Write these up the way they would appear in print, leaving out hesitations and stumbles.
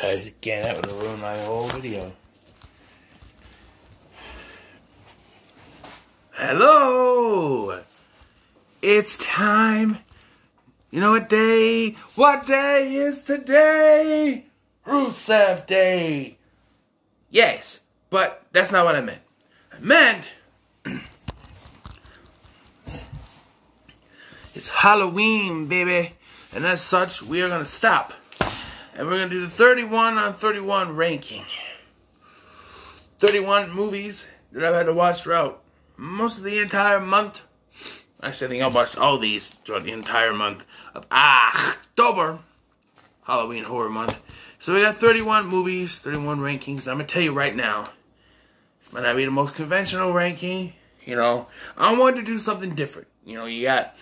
advertise again. That would have ruined my whole video. Hello! It's time. You know what day? What day is today? Rusev Day. Yes, but that's not what I meant. I meant it's Halloween, baby. And as such, we are going to stop. And we're going to do the 31 on 31 ranking. 31 movies that I've had to watch throughout most of the entire month. Actually, I think I'll watch all these throughout the entire month of October. Halloween Horror Month. So we got 31 movies, 31 rankings. I'm going to tell you right now, this might not be the most conventional ranking. You know, I wanted to do something different. You know, you got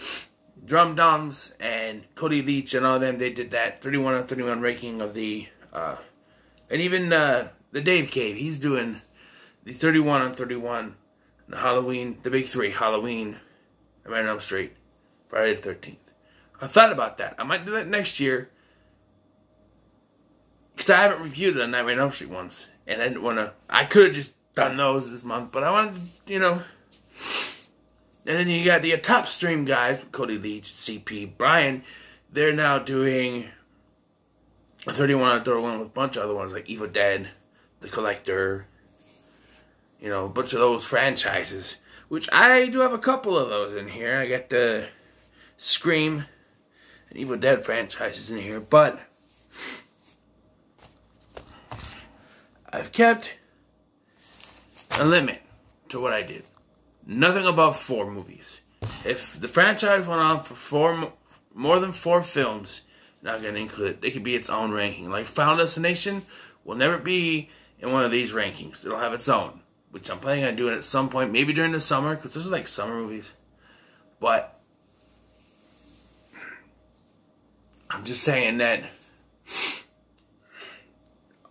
Drum Dums and Cody Leach and all of them. They did that 31 on 31 ranking of the, and even the Dave Cave. He's doing the 31 on 31 Halloween, the big three, Halloween, Nightmare on Elm Street, Friday the 13th. I thought about that. I might do that next year. Because I haven't reviewed the Nightmare on Elm Street ones. And I didn't want to, I could have just done those this month. But I wanted to, you know. And then you got the top stream guys, Cody Leach, CP, Brian. They're now doing a 31 on 31 with a bunch of other ones like Evil Dead, The Collector. You know, a bunch of those franchises. Which I do have a couple of those in here. I got the Scream and Evil Dead franchises in here. But I've kept a limit to what I did. Nothing above 4 movies. If the franchise went on for more than 4 films, not going to include it. It could be its own ranking. Like Final Destination will never be in one of these rankings. It'll have its own, which I'm planning on doing at some point, maybe during the summer, because this is like summer movies. But I'm just saying that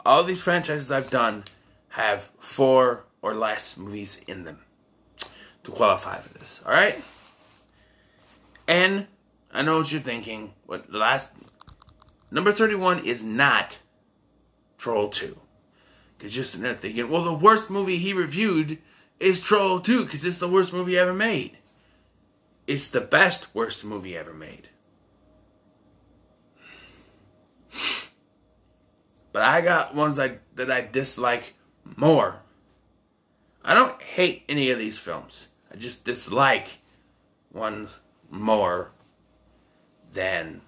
all these franchises I've done have 4 or less movies in them to qualify for this. Alright? And I know what you're thinking. What the last number 31 is not Troll 2. Because you're sitting there thinking, well, the worst movie he reviewed is Troll 2, because it's the worst movie ever made. It's the best worst movie ever made. But I got ones that I dislike more. I don't hate any of these films. I just dislike ones more than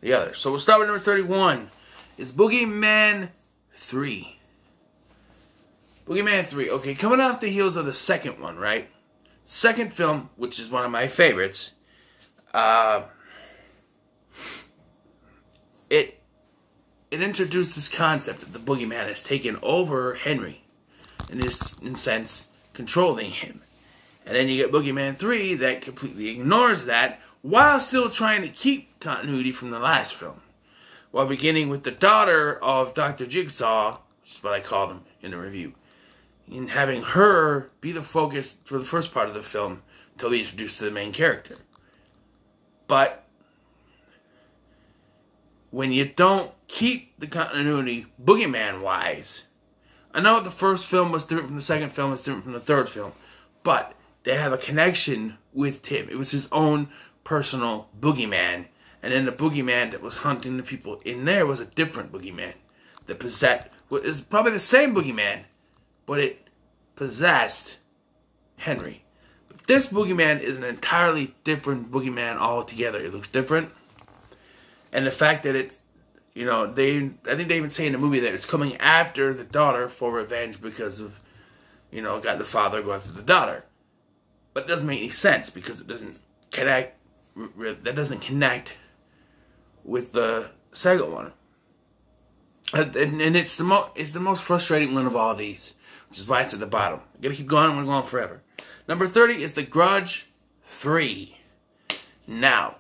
the others. So we'll start with number 31. It's Boogeyman 3. Boogeyman 3. Okay, coming off the heels of the second one, right? Second film, which is one of my favorites. It introduced this concept that the boogeyman has taken over Henry and is, in a sense, controlling him. And then you get Boogeyman 3 that completely ignores that while still trying to keep continuity from the last film. While beginning with the daughter of Dr. Jigsaw, which is what I called him in the review, and having her be the focus for the first part of the film until we introduced to the main character. But when you don't keep the continuity boogeyman-wise, I know the first film was different from the second film, was different from the third film, but they have a connection with Tim. It was his own personal boogeyman, and then the boogeyman that was hunting the people in there was a different boogeyman. That possessed, it's probably the same boogeyman, but it possessed Henry. But this boogeyman is an entirely different boogeyman altogether. It looks different. And the fact that it's, you know, I think they even say in the movie that it's coming after the daughter for revenge because of, you know, got the father go after the daughter. But it doesn't make any sense because it doesn't connect, that doesn't connect with the second one. And it's the most frustrating one of all these, which is why it's at the bottom. I gotta keep going, I'm gonna go on forever. Number 30 is The Grudge 3. Now,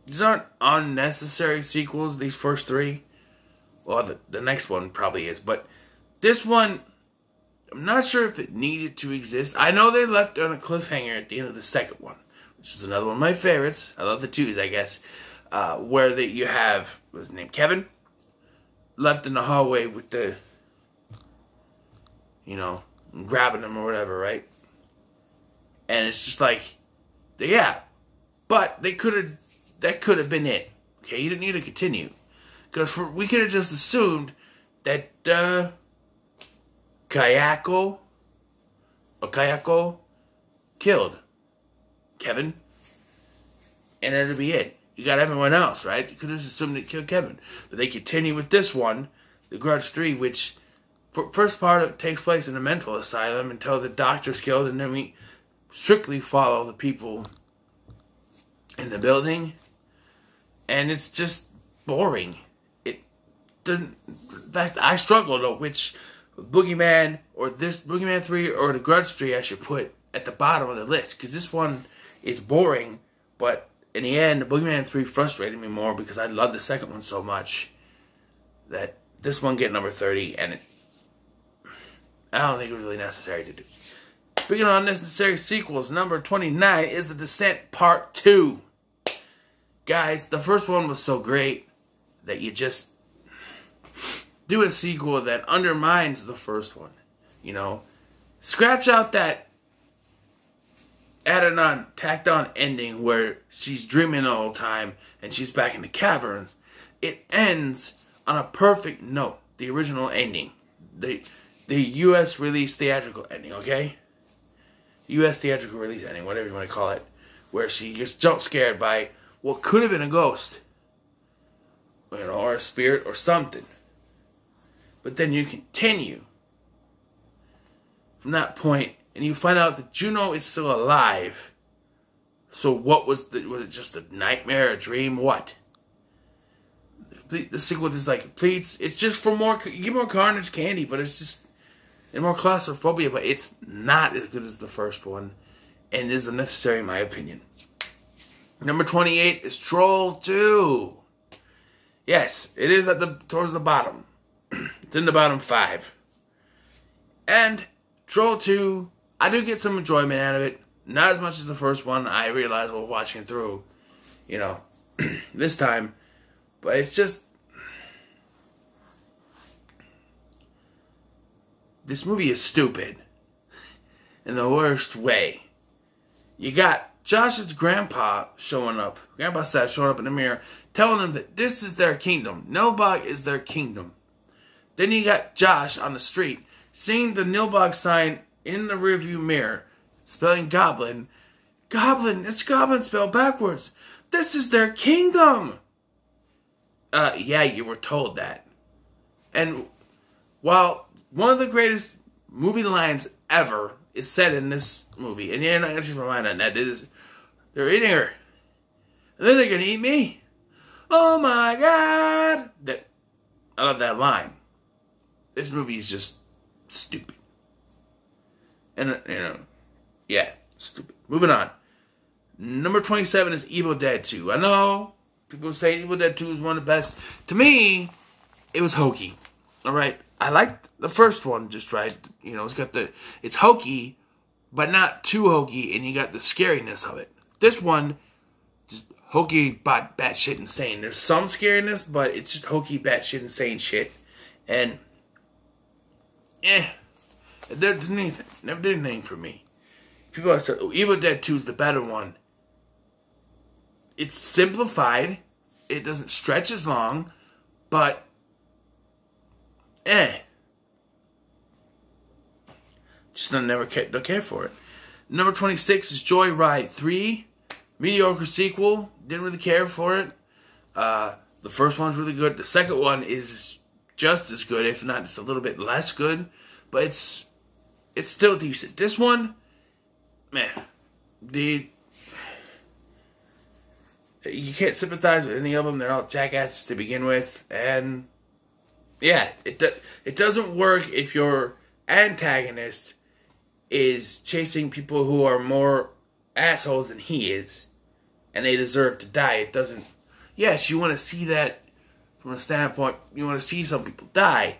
these aren't unnecessary sequels, these first 3. Well, the next one probably is, but this one, I'm not sure if it needed to exist. I know they left on a cliffhanger at the end of the second one, which is another one of my favorites. I love the twos, I guess. where you have, what's his name, Kevin, left in the hallway with the, grabbing him or whatever, right? And it's just like, yeah, but that could have been it. Okay, you didn't need to continue. Because we could have just assumed that Kayako killed Kevin, and that'd be it. You got everyone else, right? You could have just assumed they killed Kevin. But they continue with this one, The Grudge 3, which, first part of it takes place in a mental asylum until the doctor's killed, and then we strictly follow the people in the building, and it's just boring. It doesn't. In fact, I struggle though which Boogeyman or this Boogeyman 3 or The Grudge 3 I should put at the bottom of the list, because this one is boring, but in the end, the Boogeyman 3 frustrated me more because I love the second one so much that this one get number 30, and I don't think it was really necessary to do. Speaking of unnecessary sequels, number 29 is The Descent Part 2. Guys, the first one was so great that you just do a sequel that undermines the first one. Scratch out that tacked on ending where she's dreaming the whole time and she's back in the cavern. It ends on a perfect note. The original ending. The U.S. release theatrical ending, okay? U.S. theatrical release ending, whatever you want to call it. Where she gets jump scared by what could have been a ghost. Or a spirit or something. But then you continue from that point, and you find out that Juno is still alive. So what was it just a nightmare, a dream, what? The sequel is like, please, it's just for more, you get more carnage candy, but it's just, and more claustrophobia, but it's not as good as the first one, and is unnecessary in my opinion. Number 28 is Troll 2. Yes, it is towards the bottom. It's in the bottom 5. And Troll 2, I do get some enjoyment out of it. Not as much as the first one, I realized while watching through, this time. But it's just, this movie is stupid. In the worst way. You got Josh's grandpa showing up. Grandpa Seth showing up in the mirror, telling them that this is their kingdom. Nilbog is their kingdom. Then you got Josh on the street, seeing the Nilbog sign in the rearview mirror, spelling goblin. Goblin, it's goblin spelled backwards. This is their kingdom. Yeah, you were told that. And while one of the greatest movie lines ever is said in this movie, and you're not going to change my mind on that, they're eating her. And then they're going to eat me. Oh my God. I love that line. This movie is just stupid. And, yeah, stupid. Moving on. Number 27 is Evil Dead 2. I know people say Evil Dead 2 is one of the best. To me, it was hokey. Alright? I liked the first one just right. It's hokey, but not too hokey, and you got the scariness of it. This one, just hokey, batshit insane. There's some scariness, but it's just hokey, batshit insane shit. And, it never did anything for me. People are saying, Evil Dead 2 is the better one. It's simplified. It doesn't stretch as long, but just don't care for it. Number 26 is Joyride 3. Mediocre sequel. Didn't really care for it. The first one's really good. The second one is just as good, if not just a little bit less good. But it's still decent. This one, man, you can't sympathize with any of them. They're all jackasses to begin with. And yeah, it doesn't work if your antagonist is chasing people who are more assholes than he is, and they deserve to die. It doesn't. Yes, you want to see that from a standpoint. You want to see some people die,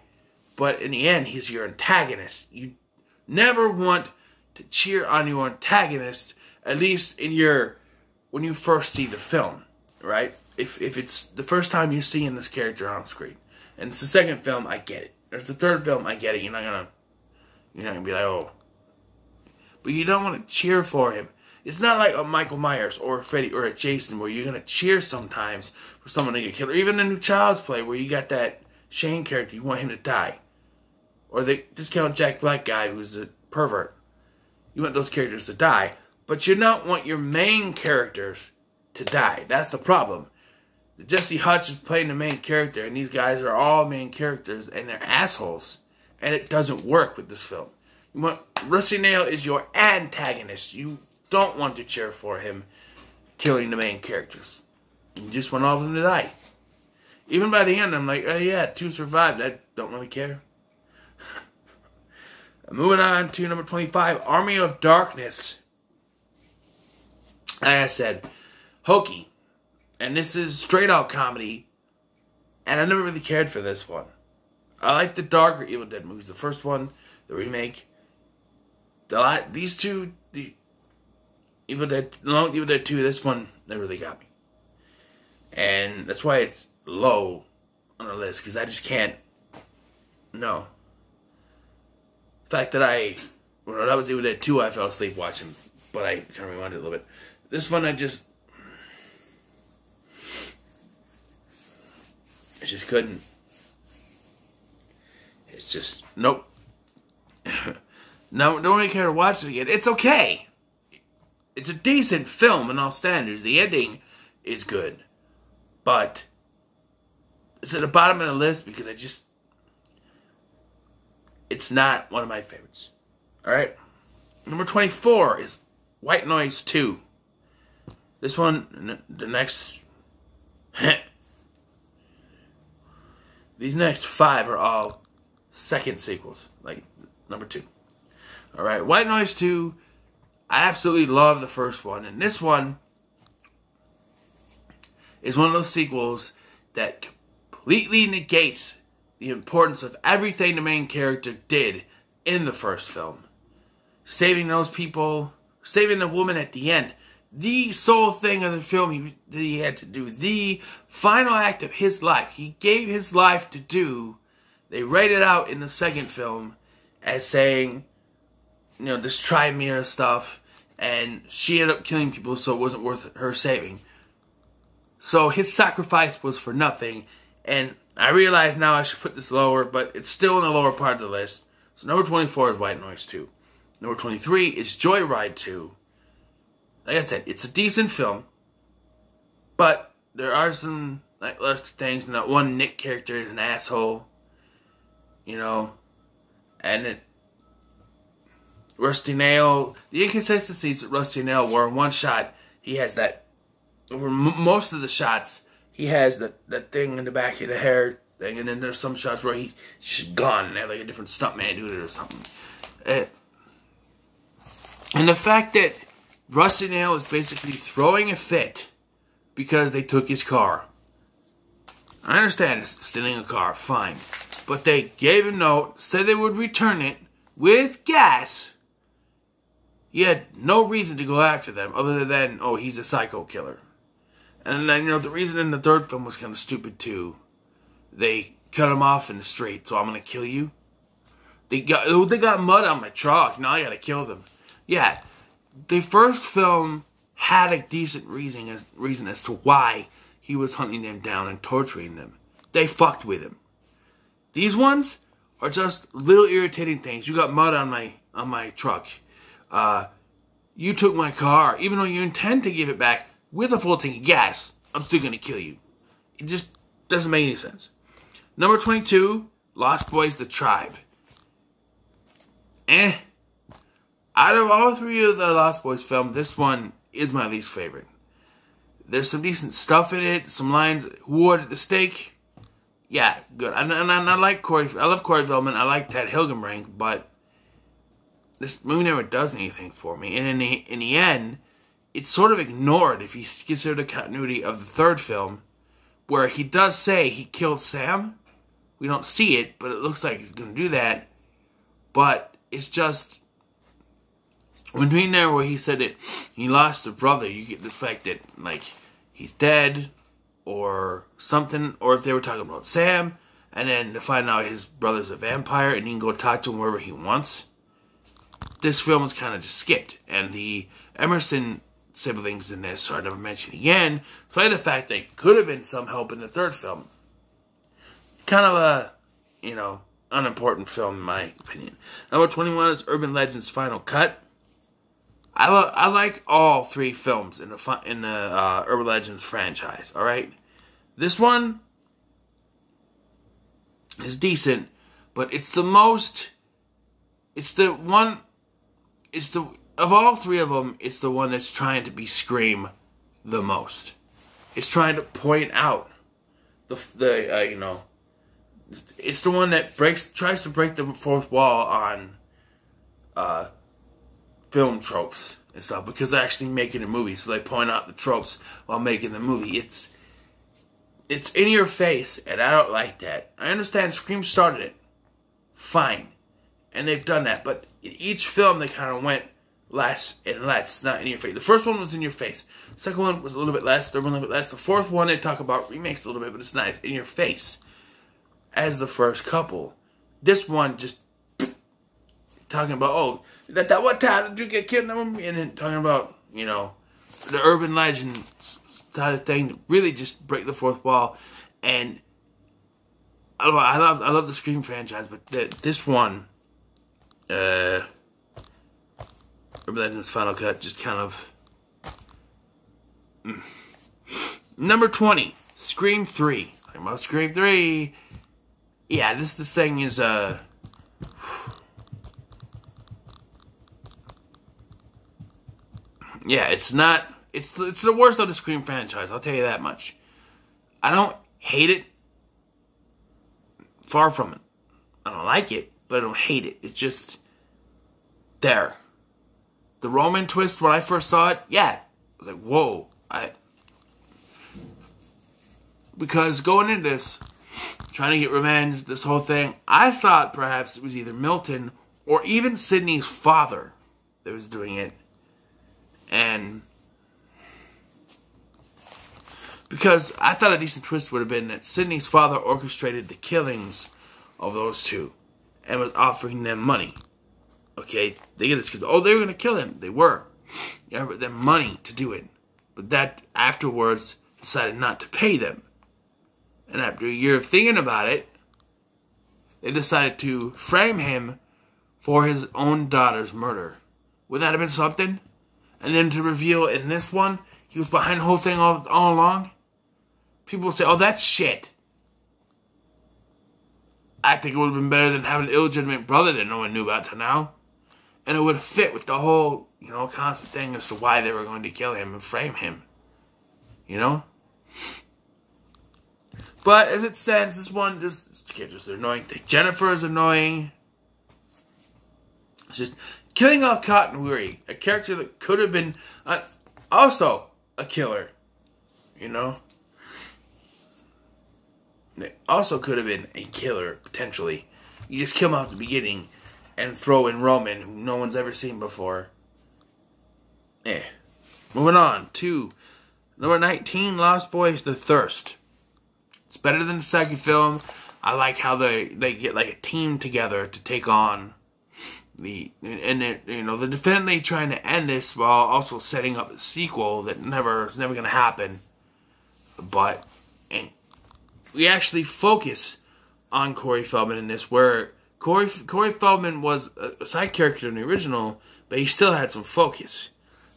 but in the end, he's your antagonist. You never want to cheer on your antagonist, at least when you first see the film, right? if it's the first time you're seeing this character on screen, and it's the second film, I get it. Or it's the third film, I get it. You're not gonna be like, oh, but you don't want to cheer for him. It's not like a Michael Myers or a Freddy or a Jason where you're gonna cheer sometimes for someone to get killed, or even a new Child's Play where you got that Shane character, you want him to die, or the Discount Jack Black guy who's a pervert. You want those characters to die, but you don't want your main characters to die. That's the problem. Jesse Hutch is playing the main character, and these guys are all main characters, and they're assholes, and it doesn't work with this film. Rusty Nail is your antagonist. You don't want to cheer for him killing the main characters. You just want all of them to die. Even by the end, I'm like, oh yeah, 2 survived. I don't really care. Moving on to number 25, Army of Darkness. Like I said, hokey. And this is straight out comedy. And I never really cared for this one. I like the darker Evil Dead movies. The first one, the remake. These two, the Evil Dead 2, this one, they really got me. And that's why it's low on the list, because I just can't. No. The fact that that was Evil Dead 2, I fell asleep watching, but I kind of rewound it a little bit. This one, I just couldn't. It's just, nope. No, don't really care to watch it again. It's okay. It's a decent film in all standards. The ending is good. But it's at the bottom of the list because it's not one of my favorites. Alright? Number 24 is White Noise 2. This one, the next... These next 5 are all second sequels. Like, number 2. Alright, White Noise 2, I absolutely love the first one. And this one is one of those sequels that completely negates the importance of everything the main character did in the first film. Saving those people, saving the woman at the end. The sole thing of the film that he had to do. The final act of his life. He gave his life to do. They write it out in the second film as saying, you know, this Trymere stuff, and she ended up killing people, so it wasn't worth her saving. So his sacrifice was for nothing, and I realize now I should put this lower, but it's still in the lower part of the list. So number 24 is White Noise 2. Number 23 is Joyride 2. Like I said, it's a decent film, but there are some lackluster things, and that one Nick character is an asshole, you know, and Rusty Nail, the inconsistencies that Rusty Nail were in one shot, he has that, over most of the shots, he has that thing in the back of the hair thing, and then there's some shots where he's just gone, and they have like a different stuntman doing it or something. And the fact that Rusty Nail is basically throwing a fit because they took his car. I understand stealing a car, fine. But they gave a note, said they would return it with gas. He had no reason to go after them other than, oh, he's a psycho killer. And then, you know, the reason in the third film was kind of stupid too. They cut him off in the street, so I'm going to kill you. They got mud on my truck, now I got to kill them. Yeah, the first film had a decent reason as to why he was hunting them down and torturing them. They fucked with him. These ones are just little irritating things. You got mud on my truck. You took my car, even though you intend to give it back with a full tank of gas. I'm still gonna kill you. It just doesn't make any sense. Number 22, Lost Boys: The Tribe. Out of all 3 of the Lost Boys films, this one is my least favorite. There's some decent stuff in it, some lines. Who ordered the steak? Yeah, good. And I like Corey. I love Corey Feldman. I like Ted Hilgenbrink, but this movie never does anything for me. And in the end, it's sort of ignored if you consider the continuity of the third film, where he does say he killed Sam. We don't see it, but it looks like he's going to do that. But it's just between there where he said that he lost a brother, you get the fact that, like, he's dead, or something, or if they were talking about Sam, and then to find out his brother's a vampire and he can go talk to him wherever he wants. This film was kind of just skipped, and the Emerson siblings in this are never mentioned again, despite the fact they could have been some help in the third film. Kind of a, unimportant film in my opinion. Number 21 is Urban Legends Final Cut. I like all three films in the Urban Legends franchise. All right, this one is decent, but it's the of all three of them, it's the one that's trying to be Scream the most. It's trying to point out it's the one that tries to break the fourth wall on film tropes and stuff, because they're actually making a movie, so they point out the tropes while making the movie. It's in your face, and I don't like that. I understand Scream started it. Fine. And they've done that, but in each film they kind of went less and less, not in your face. The first one was in your face. The second one was a little bit less, third one a little bit less. The fourth one, they talk about remakes a little bit, but it's not in your face as the first couple. This one just talking about, oh, that what time did you get killed? And then talking about, the urban legend type of thing to really just break the fourth wall. And I love the Scream franchise, but this one, Urban Legends Final Cut, just kind of. Number 20, Scream 3. Talking about Scream 3. Yeah, this thing is yeah, it's not. It's the worst of the Scream franchise. I'll tell you that much. I don't hate it. Far from it. I don't like it, but I don't hate it. It's just there. The Roman twist when I first saw it, yeah, I was like, whoa. Because going into this, trying to get revenge, this whole thing, I thought perhaps it was either Milton or even Sidney's father that was doing it. And because I thought a decent twist would have been that Sidney's father orchestrated the killings of those two and was offering them money. Okay, they get this because, oh, they were going to kill him. They were. They offered them money to do it. But that afterwards decided not to pay them. And after a year of thinking about it, they decided to frame him for his own daughter's murder. Would that have been something? And then to reveal in this one, he was behind the whole thing all along? People will say, oh, that's shit. I think it would have been better than having an illegitimate brother that no one knew about till now. And it would have fit with the whole, constant thing as to why they were going to kill him and frame him. But as it stands, this one just annoying. Jennifer is annoying. It's just killing off Cotton Weary, a character that could have been also a killer. They also could have been a killer, potentially. You just kill him out at the beginning and throw in Roman, who no one's ever seen before. Moving on to number 19, Lost Boys: The Thirst. It's better than the second film. I like how they get like a team together to take on they're definitely trying to end this while also setting up a sequel that is never going to happen. But we actually focus on Corey Feldman in this, where Corey Feldman was a side character in the original, but he still had some focus.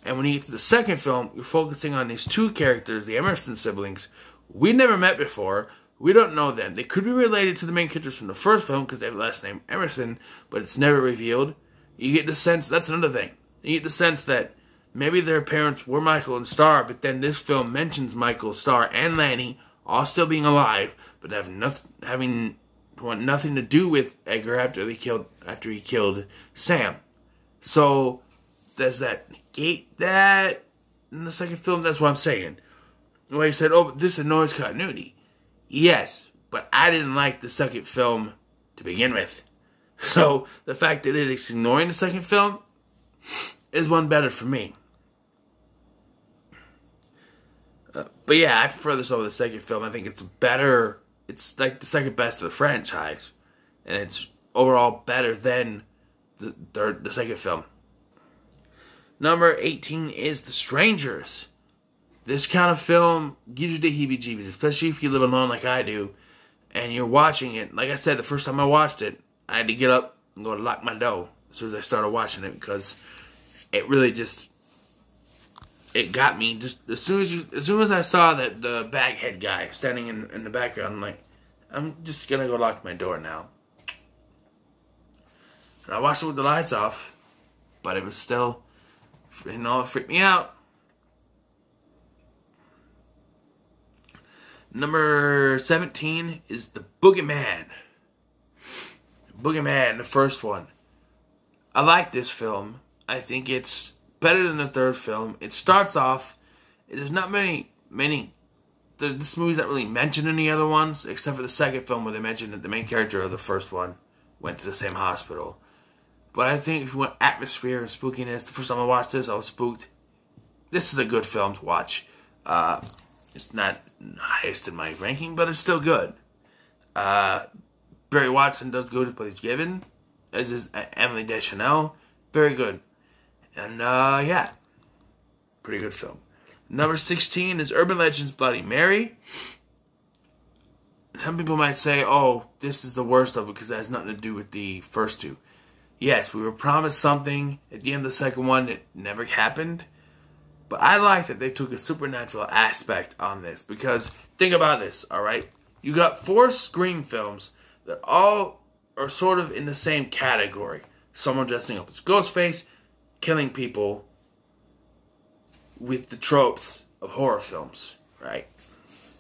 And when you get to the second film, you're focusing on these two characters, the Emerson siblings. We never met before. We don't know them. They could be related to the main characters from the first film because they have the last name Emerson, but it's never revealed. You get the sense, that's another thing. You get the sense that maybe their parents were Michael and Star, but then this film mentions Michael, Star, and Lanny all still being alive, but having nothing to do with Edgar after he killed Sam. So does that negate that in the second film? That's what I'm saying. Where you said, oh, this annoys continuity. Yes, but I didn't like the second film to begin with. So the fact that it is ignoring the second film is one better for me. But yeah, I prefer this over the second film. I think it's better. It's like the second best of the franchise. And it's overall better than the second film. Number 18 is The Strangers. This kind of film gives you the heebie-jeebies, especially if you live alone like I do, and you're watching it. Like I said, the first time I watched it, I had to get up and go to lock my door as soon as I started watching it, because it really just, it got me. Just as soon as I saw that the baghead guy standing in the background, I'm like, I'm just gonna go lock my door now. And I watched it with the lights off, but it was still, it freaked me out. Number 17 is The Boogeyman. Boogeyman, the first one. I like this film. I think it's better than the third film. It starts off, there's not many, this movie's not really mentioned in the other ones, except for the second film where they mentioned that the main character of the first one went to the same hospital. But I think if you want atmosphere and spookiness, the first time I watched this, I was spooked. This is a good film to watch. It's not highest in my ranking, but it's still good. Barry Watson does good as plays Gibbon, as is Emily Deschanel. Very good. And, yeah. Pretty good film. Number 16 is Urban Legends Bloody Mary. Some people might say, oh, this is the worst of it because it has nothing to do with the first two. Yes, we were promised something at the end of the second one that never happened. But I like that they took a supernatural aspect on this, because think about this, alright? You got 4 Scream films that all are sort of in the same category. Someone dressing up as Ghostface, killing people with the tropes of horror films, right?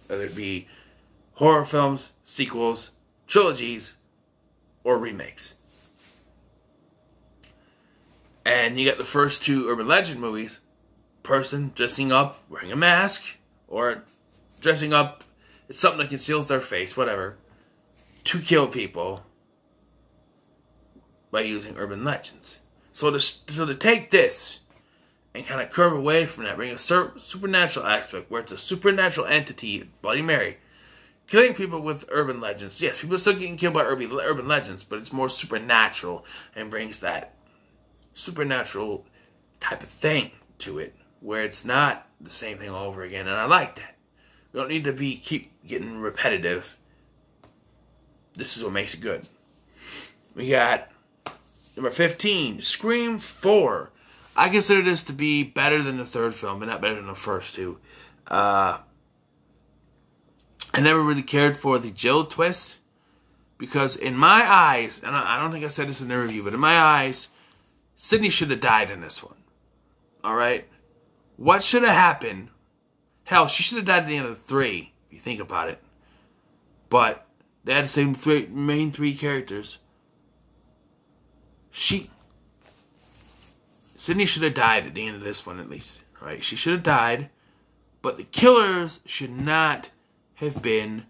Whether it be horror films, sequels, trilogies, or remakes. And you got the first 2 Urban Legend movies. Person dressing up, wearing a mask, or dressing up, it's something that conceals their face, whatever, to kill people by using urban legends. So to take this and kind of curve away from that, bring a supernatural aspect where it's a supernatural entity, Bloody Mary, killing people with urban legends. Yes, people are still getting killed by urban legends, but it's more supernatural and brings that supernatural type of thing to it, where it's not the same thing all over again, and I like that. We don't need to keep getting repetitive. This is what makes it good. We got number 15, Scream 4. I consider this to be better than the third film, but not better than the first two. I never really cared for the Jill twist, because in my eyes, and I don't think I said this in the review, but in my eyes, Sidney should have died in this one. Alright? What should have happened? Hell, she should have died at the end of 3, if you think about it. But they had the same main three characters. Sidney should have died at the end of this one, at least. Alright, she should have died. But the killers should not have been,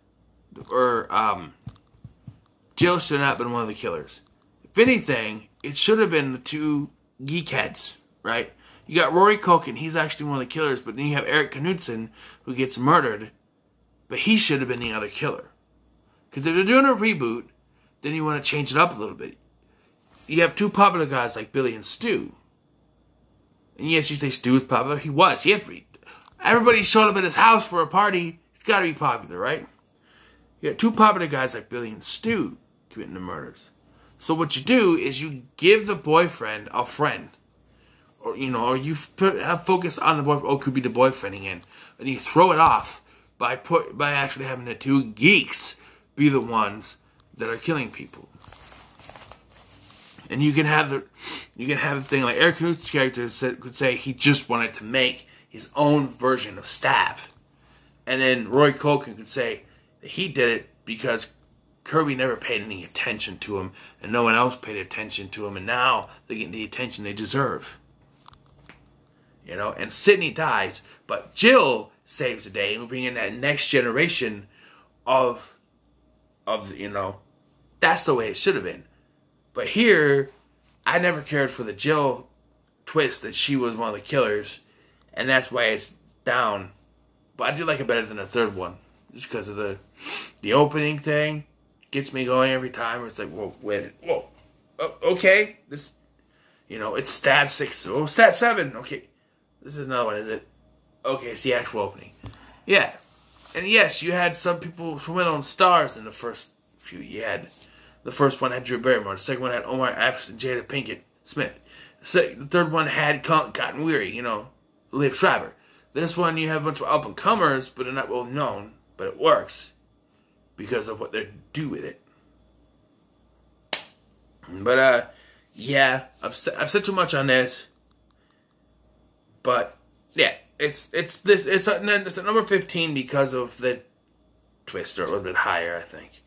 Jill should not have been one of the killers. If anything, it should have been the 2 geekheads, right? You got Rory Culkin, he's actually one of the killers, but then you have Eric Knudsen, who gets murdered, but he should have been the other killer. Because if they're doing a reboot, then you want to change it up a little bit. You have 2 popular guys like Billy and Stu. And yes, you say Stu was popular. He was. Everybody showed up at his house for a party. He's got to be popular, right? You got 2 popular guys like Billy and Stu committing the murders. So what you do is you give the boyfriend a friend. Or, you have focus on the boyfriend. Oh, could be the boyfriend again. And you throw it off by actually having the 2 geeks be the ones that are killing people. And you can have the thing like Eric Knudsen's character could say he just wanted to make his own version of Stab. And then Roy Culkin could say that he did it because Kirby never paid any attention to him, and no one else paid attention to him, and now they're getting the attention they deserve. And Sidney dies, but Jill saves the day, and we bring in that next generation of that's the way it should have been. But here, I never cared for the Jill twist that she was one of the killers, and that's why it's down But I do like it better than the third one. Just because of the opening thing. Gets me going every time. It's like, whoa, wait, whoa. Oh, okay. This, it's stab 6. Oh, stab 7. Okay. This is another one, is it? Okay, it's the actual opening. Yeah. And yes, you had some people who went on stars in the first few. You had, the first one had Drew Barrymore. The second one had Omar Epps and Jada Pinkett Smith. The third one had Cotton Weary, Liv Schreiber. This one, you have a bunch of up-and-comers, but they're not well known. But it works because of what they do with it. But, yeah, I've said too much on this. But, yeah, it's at number 15 because of the twist, or a little bit higher, I think.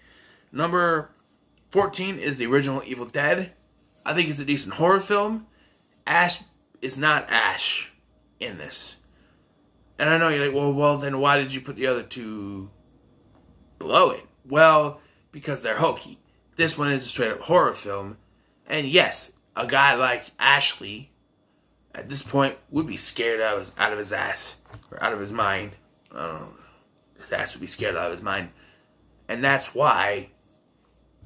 Number 14 is the original Evil Dead. I think it's a decent horror film. Ash is not Ash in this. And I know you're like, well, then why did you put the other two below it? Well, because they're hokey. This one is a straight-up horror film. And yes, a guy like Ashley, at this point, would be scared out of his ass. Or out of his mind. I don't know. His ass would be scared out of his mind. And that's why,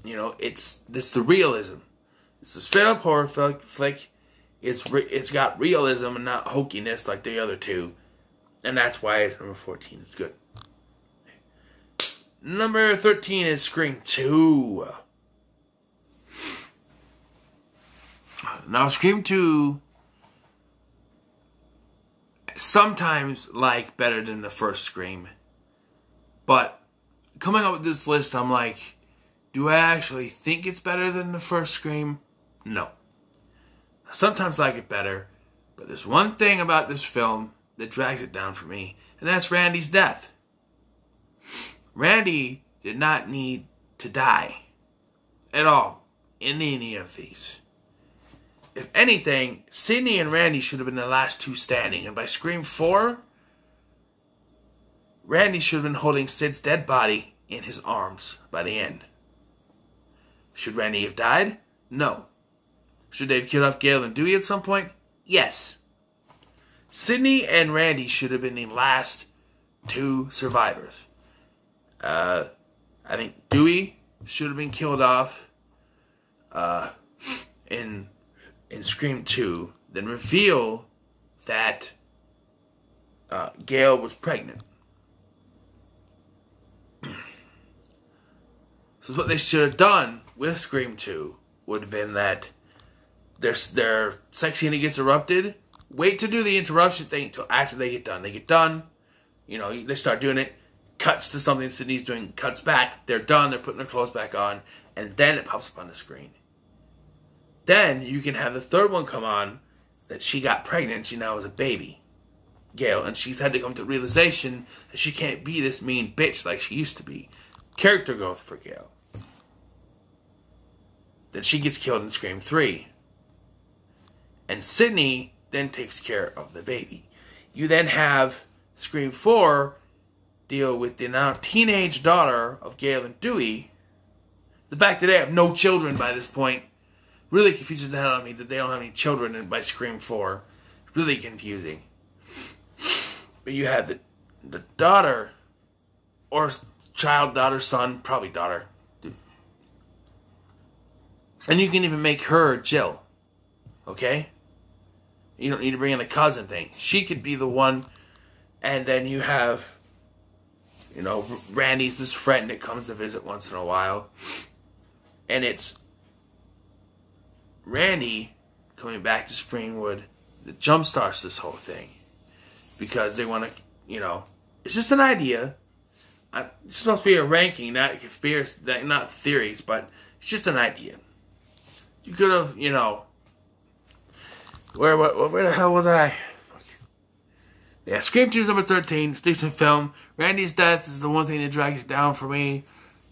it's the realism. It's a straight-up horror flick. It's got realism and not hokiness like the other two. And that's why it's number 14. It's good. Number 13 is Scream 2. Now, Scream 2 sometimes better than the first Scream. But coming up with this list, I'm like, do I actually think it's better than the first Scream? No. I sometimes like it better. But there's one thing about this film that drags it down for me, and that's Randy's death. Randy did not need to die at all in any of these. If anything, Sidney and Randy should have been the last two standing, and by Scream 4, Randy should have been holding Sid's dead body in his arms by the end. Should Randy have died? No. Should they have killed off Gale and Dewey at some point? Yes. Sidney and Randy should have been the last two survivors. I think Dewey should have been killed off in Scream 2. Then reveal that Gale was pregnant. So what they should have done with Scream 2 would have been that their sex scene gets erupted. Wait to do the interruption thing until after they get done. They get done, they start doing it, cuts to something Sidney's doing, cuts back, they're done, they're putting their clothes back on, and then it pops up on the screen. Then you can have the third one come on that she got pregnant, she now has a baby, Gale, and she's had to come to the realization that she can't be this mean bitch like she used to be. Character growth for Gale. Then she gets killed in Scream 3. And Sidney then takes care of the baby. You then have Scream 4 deal with the now teenage daughter of Gale and Dewey. The fact that they have no children by this point really confuses the hell out of me that they don't have any children by Scream 4. Really confusing. But you have the daughter, or child, daughter, son, probably daughter. And you can even make her Jill. Okay? You don't need to bring in a cousin thing. She could be the one. And then you have, Randy's this friend that comes to visit once in a while. And it's Randy coming back to Springwood that jumpstarts this whole thing. Because they want to, it's just an idea. It's supposed to be a ranking, not conspiracy, not theories, but it's just an idea. You could have, where the hell was I? Yeah, Scream 2 is number 13. It's a decent film. Randy's death is the one thing that drags it down for me.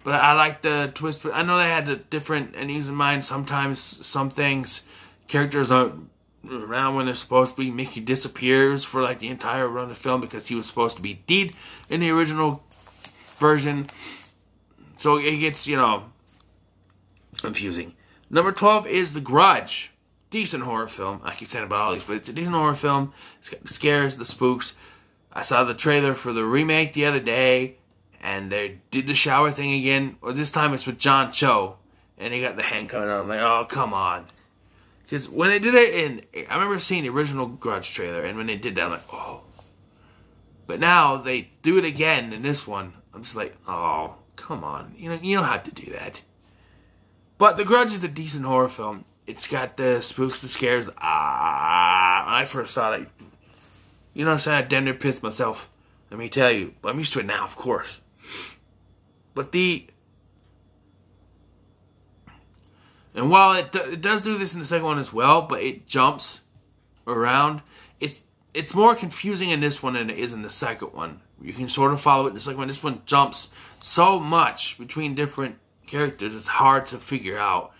But I like the twist. I know they had the different endings in mind. Sometimes some things, characters aren't around when they're supposed to be. Mickey disappears for the entire run of the film because he was supposed to be dead in the original version. So it gets, confusing. Number 12 is The Grudge. Decent horror film. I keep saying about all these, but it's a decent horror film. It's got the scares, the spooks. I saw the trailer for the remake the other day, and they did the shower thing again. Or this time it's with John Cho, and he got the hand coming out. I'm like, oh, come on. Because when they did it I remember seeing the original Grudge trailer, and when they did that, I'm like, oh. But now they do it again in this one. I'm just like, oh, come on. You don't have to do that. But The Grudge is a decent horror film. It's got the spooks, the scares. When I first saw it, you know what I'm saying? I damn near pissed myself. Let me tell you. But I'm used to it now, of course. But and while it does do this in the second one as well, but it jumps around. It's more confusing in this one than it is in the second one. You can sort of follow it in the second one. This one jumps so much between different characters, it's hard to figure out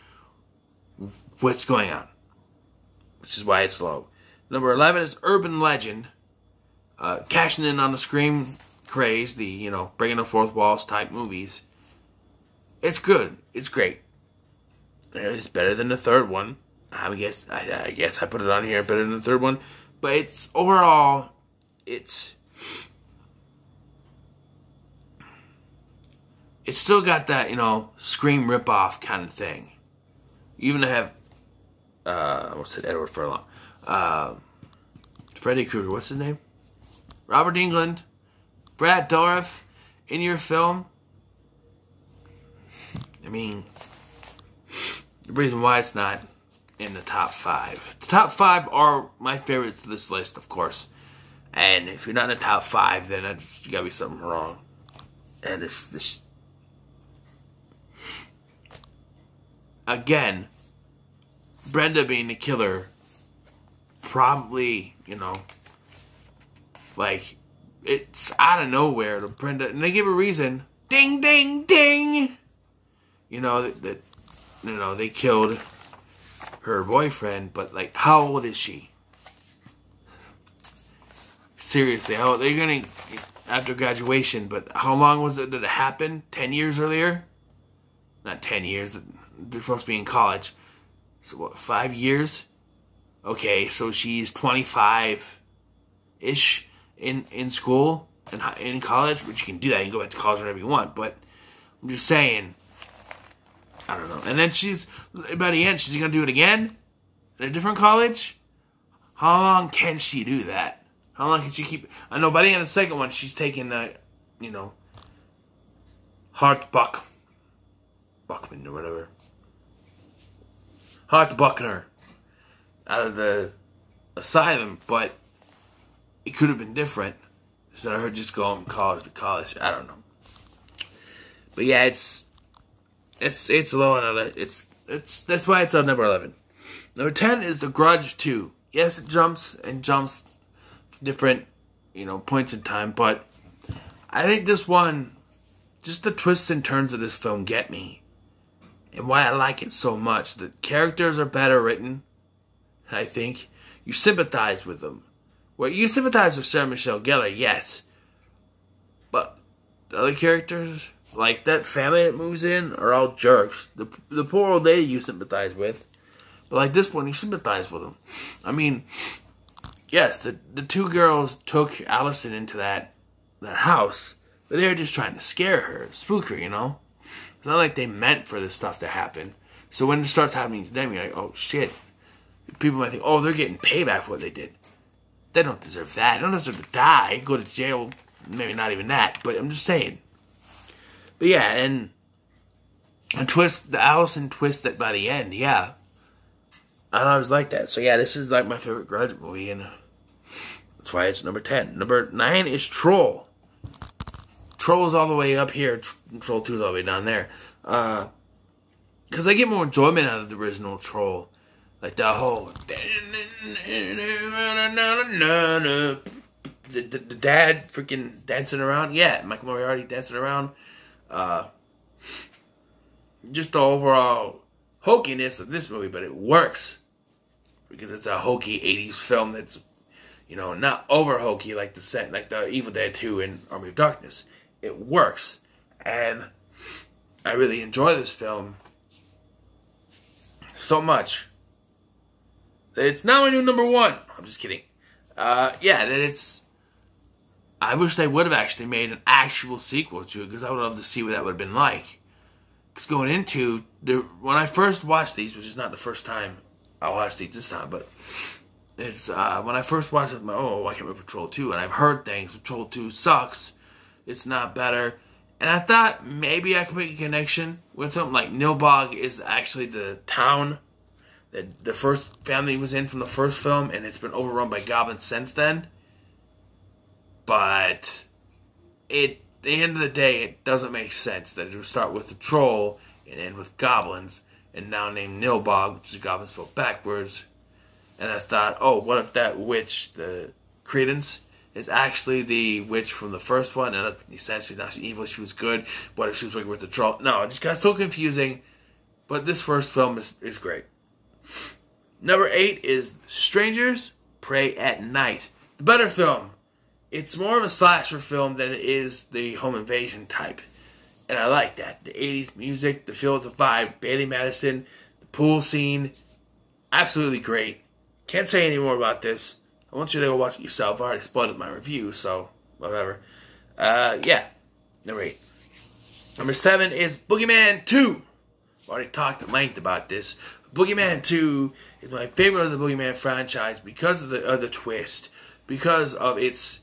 what's going on, which is why it's slow. Number 11 is Urban Legend, cashing in on the Scream craze, the breaking the fourth walls type movies. It's good. It's great. It's better than the third one. I guess I put it on here better than the third one, but it's overall it's still got that Scream ripoff kind of thing. You even have I almost said Edward Furlong, Freddy Krueger. What's his name? Robert Englund, Brad Dourif in your film. I mean, the reason why it's not in the top 5. The top 5 are my favorites of this list, of course. And if you're not in the top 5, then there's gotta be something wrong. And this again, Brenda being the killer, probably, like, it's out of nowhere to Brenda, and they give a reason. Ding, ding, ding! That they killed her boyfriend, but, like, how old is she? Seriously, how they're gonna, after graduation, but how long was it that it happened? 10 years earlier? Not 10 years, they're supposed to be in college. So what, 5 years? Okay, so she's 25-ish in school, in college, which you can do that, you can go back to college whenever you want, but I'm just saying, I don't know. And then by the end, she's going to do it again? At a different college? How long can she do that? How long can she keep... I know by the end of the second one, she's taking the, Hart Buckman or whatever. Hart Buckner out of the asylum, but it could have been different. Instead of her just going from college to college. I don't know. But yeah, it's low on it. That's why it's on number 11. Number 10 is The Grudge 2. Yes, it jumps different, points in time, but I think this one, just the twists and turns of this film get me. And why I like it so much. The characters are better written, I think. You sympathize with them. Well, you sympathize with Sarah Michelle Gellar, yes. But the other characters, like that family that moves in, are all jerks. The poor old lady you sympathize with. But like this one, you sympathize with them. I mean, yes, the two girls took Allison into that house. But they were just trying to scare her, spook her, It's not like they meant for this stuff to happen. So when it starts happening to them, you're like, oh shit. People might think, oh, they're getting payback for what they did. They don't deserve that. They don't deserve to die, go to jail. Maybe not even that, but I'm just saying. But yeah, and the Allison twist that by the end, yeah. I always like that. So yeah, this is like my favorite Grudge movie, and that's why it's number 10. Number 9 is Troll. Troll's all the way up here. Troll 2 is all the way down there. Because I get more enjoyment out of the original Troll. Like the whole... The dad freaking dancing around. Yeah, Michael Moriarty dancing around. Just the overall hokiness of this movie, but it works. Because it's a hokey 80s film that's, not over hokey like the Evil Dead 2 and Army of Darkness. It works. And I really enjoy this film so much that it's now my new number 1. I'm just kidding. Yeah, that it's I wish they would have actually made an actual sequel to it, because I would love to see what that would have been like. Because going into when I first watched these, which is not the first time I watched these this time, but it's when I first watched it, I can't remember Patrol 2, and I've heard things. Patrol 2 sucks. It's not better. And I thought maybe I could make a connection with them. Like, Nilbog is actually the town that the first family was in from the first film, and it's been overrun by goblins since then. But at the end of the day, it doesn't make sense that it would start with the troll and end with goblins, and now named Nilbog, which is goblin spelled backwards. And I thought, what if that witch, the Credence, is actually the witch from the first one? And that's essentially not evil, she was good. What if she was working with the troll? No, it just got so confusing. But this first film is great. Number 8 is Strangers Prey at Night. The better film. It's more of a slasher film than it is the home invasion type. And I like that. The 80s music, the feel of the vibe, Bailey Madison, the pool scene, absolutely great. Can't say any more about this. I want you to go watch it yourself. I already spoiled my review, so whatever. Number 8. Number 7 is Boogeyman 2. I've already talked at length about this. Boogeyman 2 is my favorite of the Boogeyman franchise because of the twist, because of its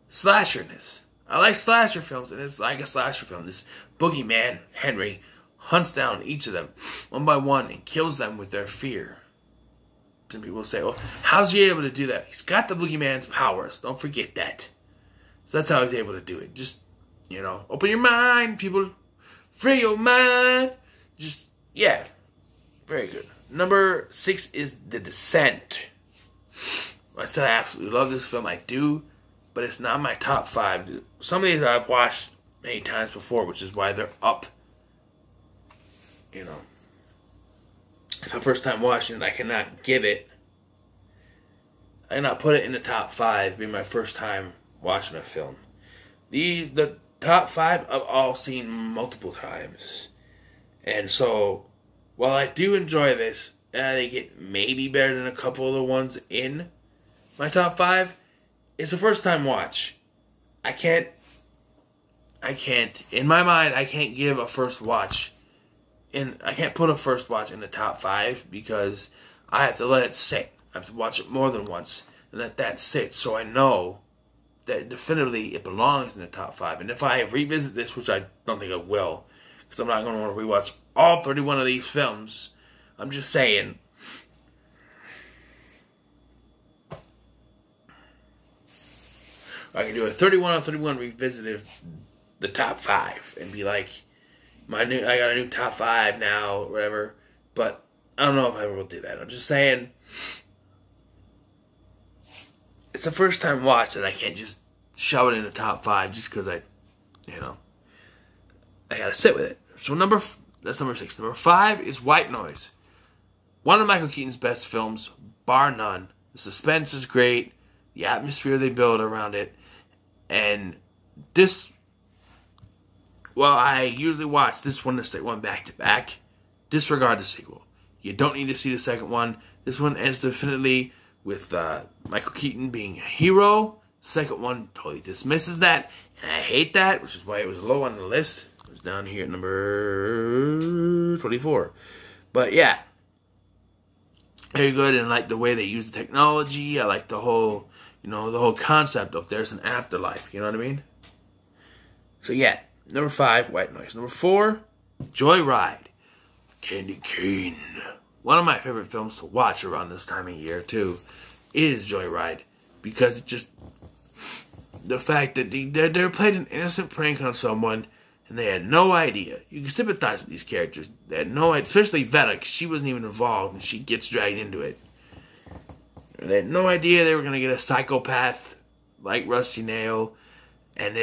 slasherness. I like slasher films, and it's like a slasher film. This Boogeyman, Henry, hunts down each of them one by one and kills them with their fear. Some people say, well, how's he able to do that? He's got the Boogeyman's powers. Don't forget that. So that's how he's able to do it. Just, open your mind, people. Free your mind. Just, very good. Number 6 is The Descent. I said I absolutely love this film. I do. But it's not my top 5. Some of these I've watched many times before, which is why they're up. It's my first time watching it. I cannot put it in the top 5, being my first time watching a film. The top 5 I've all seen multiple times. And so, while I do enjoy this, and I think it may be better than a couple of the ones in my top 5, it's a first time watch. I can't, in my mind, I can't give a first watch. I can't put a first watch in the top 5 because I have to let it sit. I have to watch it more than once and let that sit so I know that definitively it belongs in the top 5. And if I revisit this, which I don't think I will, because I'm not going to want to rewatch all 31 of these films, I'm just saying, I can do a 31 on 31 revisit of the top 5 and be like, I got a new top 5 now, or whatever. But I don't know if I ever will do that. I'm just saying, it's the first time watch and I can't just shove it in the top 5 just because I gotta sit with it. So that's number 6. Number 5 is White Noise. One of Michael Keaton's best films, bar none. The suspense is great. The atmosphere they build around it. And this, I usually watch this one, the one back to back. Disregard the sequel. You don't need to see the second one. This one ends definitively with Michael Keaton being a hero. Second one totally dismisses that, and I hate that, which is why it was low on the list. It was down here at number 24. But yeah, very good, and I like the way they use the technology. I like the whole, the whole concept of there's an afterlife. You know what I mean? So yeah, number 5, White Noise. Number 4, Joyride. Candy Cane. One of my favorite films to watch around this time of year too is Joyride, because it just, the fact that they played an innocent prank on someone and they had no idea. You can sympathize with these characters. They had no idea, especially Veta, because she wasn't even involved and she gets dragged into it. They had no idea they were going to get a psychopath like Rusty Nail, and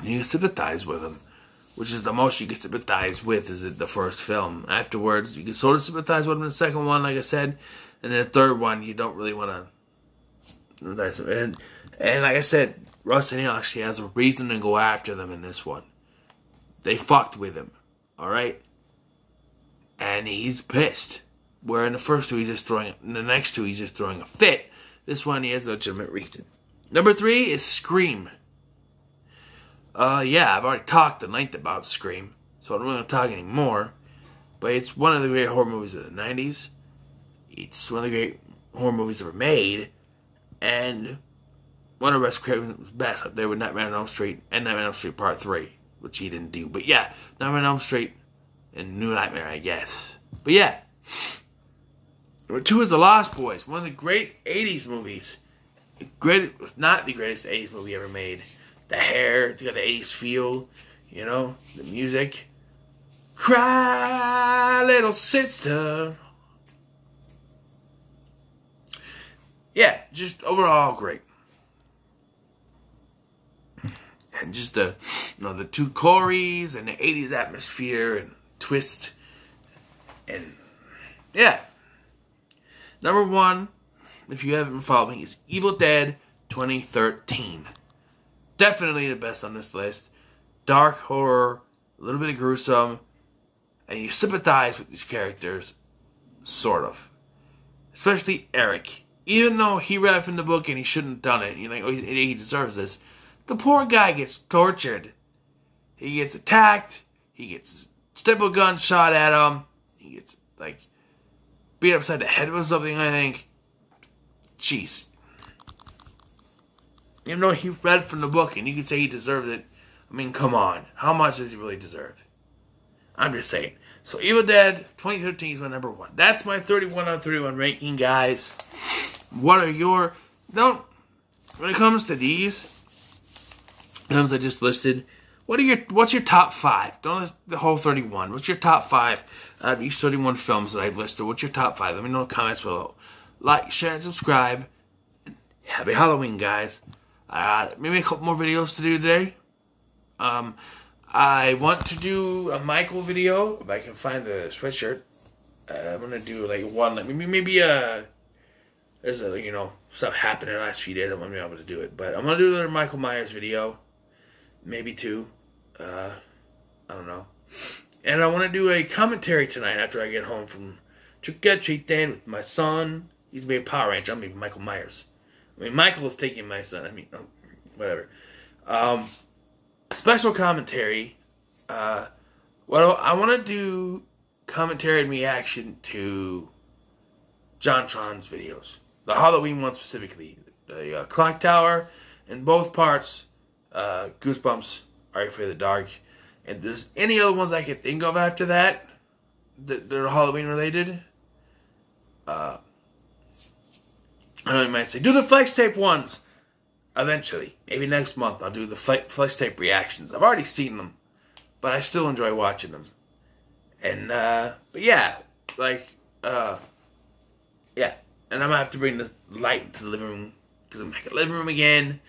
you can sympathize with him, which is the most you can sympathize with is the first film. Afterwards, you can sort of sympathize with him in the second one, like I said, and then the third one, you don't really want to. And like I said, Rusty Nail actually has a reason to go after them in this one. They fucked with him, all right, and he's pissed. Where in the first two, in the next two, he's just throwing a fit. This one, he has a legitimate reason. Number 3 is Scream. Yeah, I've already talked at length about Scream, so I don't really want to talk anymore. But it's one of the great horror movies of the 90s. It's one of the great horror movies ever made. And one of Wes Craven's best up there with Nightmare on Elm Street and Nightmare on Elm Street Part 3, which he didn't do. But yeah, Nightmare on Elm Street and New Nightmare, I guess. But yeah. Number 2 is The Lost Boys, one of the great 80s movies. Not the greatest 80s movie ever made. The hair, it's got the 80s feel, you know, the music. Cry, little sister. Yeah, just overall great. And just the two Corys and the 80s atmosphere and twist. And yeah. Number 1, if you haven't been following, is Evil Dead 2013. Definitely the best on this list. Dark horror, a little bit of gruesome, and you sympathize with these characters, sort of. Especially Eric. Even though he read from the book and he shouldn't have done it, you think, oh, he deserves this. The poor guy gets tortured. He gets attacked. He gets a staple gun shot at him. He gets, beat upside the head with something, I think. Jeez. Even though he read from the book and you can say he deserved it, I mean, come on. How much does he really deserve? I'm just saying. So, Evil Dead 2013 is my number 1. That's my 31 on 31 ranking, guys. What are your... When it comes to these films I just listed, what's your top 5? Don't list the whole 31. What's your top 5 out of each 31 films that I've listed? What's your top 5? Let me know in the comments below. Like, share, and subscribe. Happy Halloween, guys. Maybe a couple more videos to do today. I want to do a Michael video, if I can find the sweatshirt. I'm going to do, one, maybe there's stuff happened in the last few days. I won't be able to do it. But I'm going to do another Michael Myers video. Maybe 2. I don't know. And I want to do a commentary tonight after I get home from trick-or-treat day with my son. He's being Power Ranger. I'm being Michael Myers. Michael is taking my son. Whatever. Special commentary. I want to do commentary and reaction to JonTron's videos. The Halloween one specifically. The Clock Tower and both parts. Goosebumps, Are You Afraid of the Dark. And there's any other ones I could think of after that that are Halloween related. I know you might say, do the flex tape ones. Eventually. Maybe next month I'll do the flex tape reactions. I've already seen them. But I still enjoy watching them. And, but yeah. Yeah. And I'm going to have to bring the light into the living room. Because I'm making a living room again.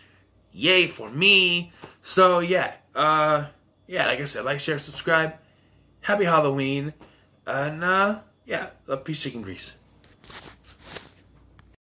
Yay for me. So, yeah. Yeah, like I said, like, share, subscribe. Happy Halloween. And, yeah. Peace, chicken grease.